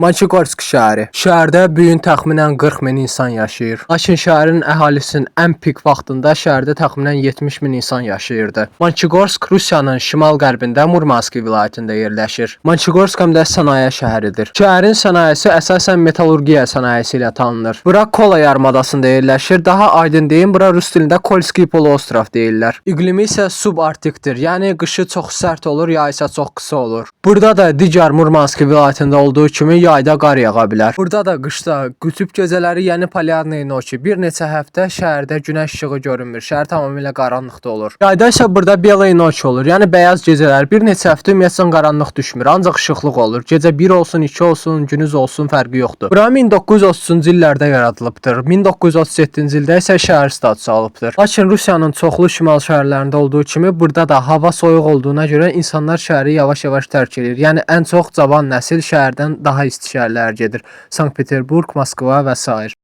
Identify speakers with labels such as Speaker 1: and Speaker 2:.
Speaker 1: Monçegorsk şəhəri. Şəhərdə bu gün təxminən 40 min insan yaşayır. Lakin şəhərin əhalisinin ən pik vaxtında şəhərdə təxminən 70 min insan yaşayırdı. Monçegorsk Rusiyanın şimal-qərbində Murmansk vilayətində yerləşir. Monçegorsk həm də sənaye şəhəridir. Şəhərin sənayesi əsasən metallurgiya sənayesi ilə tanınır. Bura Kola yarımadasında yerləşir. Daha aydın deyim, bura rus dilində Kolski poluostrov deyirlər. İqlimi isə subarktikdir. Yəni qışı çox sərt olur, yay isə çox qısa olur. Burada da digər Murmansk vilayətində olduğu kimi yayda qar yağa bilər. Burada da qışda qütüb gecələri, yəni polyarnaya noçi bir neçə həftə şəhərdə günəş işığı görünmür. Şəhər tamamilə qaranlıqda olur. Yayda isə burada belay noç olur. Yəni bəyaz gecələr. Bir neçə həftə ümumiyyətlə qaranlıq düşmür. Ancaq işıqlıq olur. Gecə 1 olsun, 2 olsun, gündüz olsun fərqi yoxdur. Bura 1930-cu illərdə yaradılıbdır. 1937-ci ildə isə şəhər statusu alıbdır. Lakin Rusiyanın çoxlu şimal şəhərlərində olduğu kimi burada da hava soyuq olduğuna görə insanlar şəhəri yavaş-yavaş tərk edir. Yəni ən çox cavan nəsil şəhərdən daha isti şəhərlərə gedir. Sankt-Peterburq, Moskva və s.